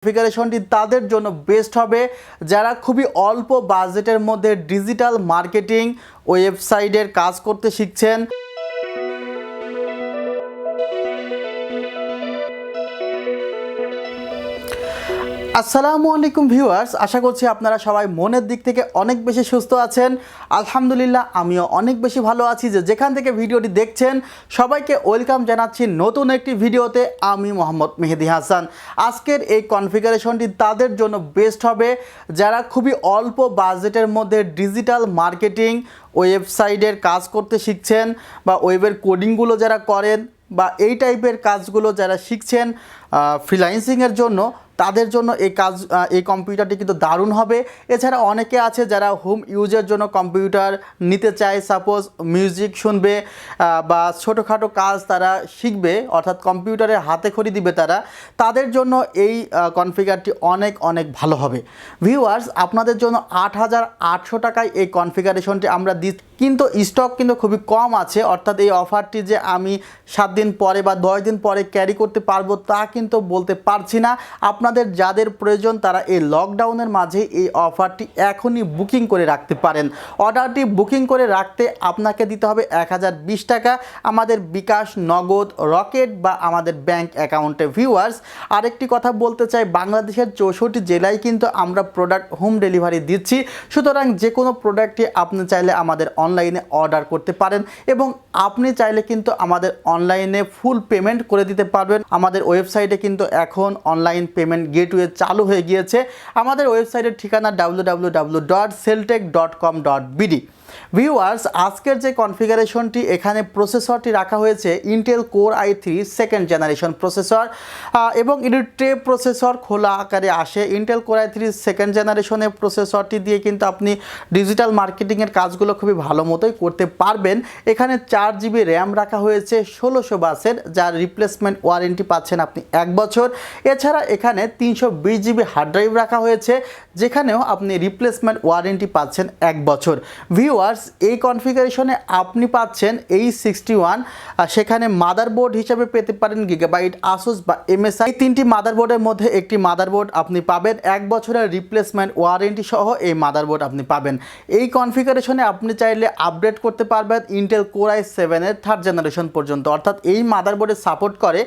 কনফিগারেশনটি তাদের জন্য বেস্ট হবে যারা খুবই অল্প বাজেটের মধ্যে ডিজিটাল মার্কেটিং ওয়েবসাইটের কাজ করতে শিখছেন। আসসালামু আলাইকুম ভিউয়ার্স, আশা করছি আপনারা সবাই মনের দিক থেকে অনেক বেশি সুস্থ আছেন। আলহামদুলিল্লাহ আমিও অনেক বেশি ভালো আছি। যেখান থেকে ভিডিওটি দেখছেন সবাইকে ওয়েলকাম জানাচ্ছি নতুন একটি ভিডিওতে। আমি মোহাম্মদ মেহেদি হাসান। আজকের এই কনফিগারেশনটি তাদের জন্য বেস্ট হবে যারা খুবই অল্প বাজেটের মধ্যে ডিজিটাল মার্কেটিং ওয়েবসাইটের কাজ করতে শিখছেন বা ওয়েবের কোডিংগুলো যারা করেন বা এই টাইপের কাজগুলো যারা শিখছেন ফ্রিল্যান্সিংয়ের জন্য, তাদের জন্য এই কম্পিউটারটি কিন্তু দারুণ হবে। এছাড়া অনেকে আছে যারা হোম ইউজের জন্য কম্পিউটার নিতে চায়, সাপোজ মিউজিক শুনবে বা ছোটোখাটো কাজ তারা শিখবে, অর্থাৎ কম্পিউটারে হাতে খড়ি দিবে তাদের জন্য এই কনফিগারটি অনেক অনেক ভালো হবে। ভিউয়ার্স, আপনাদের জন্য 8,800 টাকায় এই কনফিগারেশনটি আমরা দিচ্ছি, কিন্তু স্টক কিন্তু খুবই কম আছে। অর্থাৎ এই অফারটি যে আমি 7 দিন পরে বা 10 দিন পরে ক্যারি করতে পারবো তা কিন্তু বলতে পারছি না। আপনাদের যাদের প্রয়োজন তারা এই লকডাউনের মাঝে এই অফারটি এখনই বুকিং করে রাখতে পারেন। অর্ডারটি বুকিং করে রাখতে আপনাকে দিতে হবে 1020 টাকা আমাদের বিকাশ, নগদ, রকেট বা আমাদের ব্যাংক অ্যাকাউন্টে। ভিউয়ার্স, আরেকটি কথা বলতে চাই, বাংলাদেশের 64 জেলায় কিন্তু আমরা প্রোডাক্ট হোম ডেলিভারি দিচ্ছি। সুতরাং যে কোনো প্রোডাক্টটি আপনি চাইলে আমাদের অনলাইনে অর্ডার করতে পারেন এবং আপনি চাইলে কিন্তু আমাদের অনলাইনে ফুল পেমেন্ট করে দিতে পারবেন। আমাদের ওয়েবসাইটে কিন্তু এখন অনলাইন পেমেন্ট গেটওয়ে চালু হয়ে গিয়েছে। আমাদের ওয়েবসাইটের ঠিকানা www.celltech.com.bd। ভিউয়ার্স, আজকের যে কনফিগারেশনটি এখানে প্রসেসরটি রাখা হয়েছে Intel core i3 second generation processor এবং এটির ট্রে প্রসেসর খোলা আকারে আসে। ইন্টেল কোর i3 সেকেন্ড জেনারেশনের প্রসেসরটি দিয়ে কিন্তু আপনি ডিজিটাল মার্কেটিংয়ের কাজগুলো খুবই ভালো মতোই করতে পারবেন। এখানে 4 GB র্যাম রাখা হয়েছে 1600 বাসের, যার রিপ্লেসমেন্ট ওয়ারেন্টি পাচ্ছেন আপনি 1 বছর। এছাড়া এখানে 320 GB হার্ড ড্রাইভ রাখা হয়েছে, যেখানেও আপনি রিপ্লেসমেন্ট ওয়ারেন্টি পাচ্ছেন 1 বছর। ভিউয়ার্স, এই কনফিগারেশনে আপনি পাচ্ছেন A61, সেখানে মাদারবোর্ড হিসেবে পেতে পারেন গিগাবাইট, আসুস বা MSI। এই 3টি মাদারবোর্ডের মধ্যে একটি মাদারবোর্ড আপনি পাবেন 1 বছরের রিপ্লেসমেন্ট ওয়ারেন্টি সহ। এই মাদারবোর্ড আপনি পাবেন। এই কনফিগারেশনে আপনি চাইলে আপডেট করতে পারবেন ইন্টেল কোর i7 এর 3rd জেনারেশন পর্যন্ত। অর্থাৎ এই মাদারবোর্ডে সাপোর্ট করে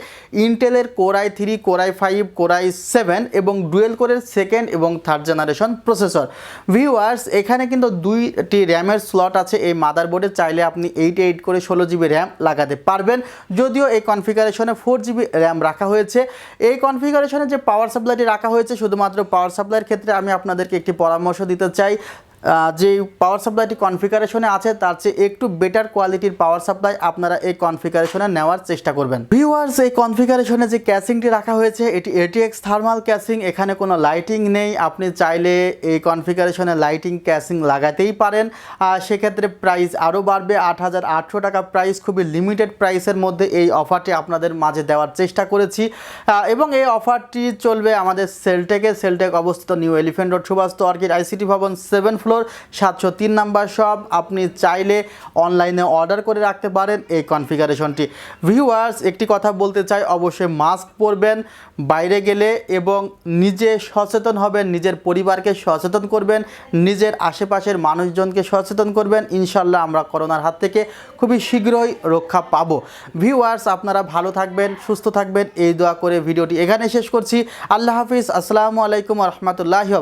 ইন্টেলের core i3, core i5, core i7 এবং ডুয়েল কোরের 2nd এবং 3rd জেনারেশন প্রসেসর। ভিউয়ার্স, এখানে কিন্তু 2টি র্যামের স্লট আছে এই মাদারবোর্ডে। চাইলে আপনি 8 করে 16 GB র্যাম লাগাতে পারবেন, যদিও এই কনফিগারেশনে 4 GB র্যাম রাখা হয়েছে। এই কনফিগারেশনে যে পাওয়ার সাপ্লাইটি রাখা হয়েছে, শুধুমাত্র পাওয়ার সাপ্লাইয়ের ক্ষেত্রে আমি আপনাদেরকে একটি পরামর্শ দিতে চাই। যে পাওয়ার সাপ্লাইটি কনফিগারেশনে আছে তার চেয়ে একটু বেটার কোয়ালিটির পাওয়ার সাপ্লাই আপনারা এই কনফিগারেশনে নেওয়ার চেষ্টা করবেন। ভিউয়ার্স, এই কনফিগারেশনে যে ক্যাসিংটি রাখা হয়েছে এটি ATX থার্মাল ক্যাসিং, এখানে কোনো লাইটিং নেই। আপনি চাইলে এই কনফিগারেশনে লাইটিং ক্যাসিং লাগাতেই পারেন। সেক্ষেত্রে প্রাইস আরও বাড়বে 8,800 টাকা প্রাইস। খুবই লিমিটেড প্রাইসের মধ্যে এই অফারটি আপনাদের মাঝে দেওয়ার চেষ্টা করেছি এবং এই অফারটি চলবে আমাদের সেলটেক অবস্থিত new elephant road, Suvastu orchid ICT ভবন 7 ফ্লোর 703 নাম্বার শপ। আপনি চাইলে অনলাইনে অর্ডার করে রাখতে পারেন এই কনফিগারেশনটি। ভিউয়ার্স, একটি কথা বলতে চাই, অবশ্যই মাস্ক পরবেন বাইরে গেলে এবং নিজে সচেতন হবেন, নিজের পরিবারকে সচেতন করবেন, নিজের আশেপাশের মানুষজনকে সচেতন করবেন। ইনশাল্লাহ আমরা করোনার হাত থেকে খুবই শীঘ্রই রক্ষা পাবো। ভিউয়ার্স, আপনারা ভালো থাকবেন, সুস্থ থাকবেন, এই দোয়া করে ভিডিওটি এখানে শেষ করছি। আল্লাহ হাফিজ। আসসালামু আলাইকুম ওয়া রাহমাতুল্লাহি ওয়া বারাকাতুহু।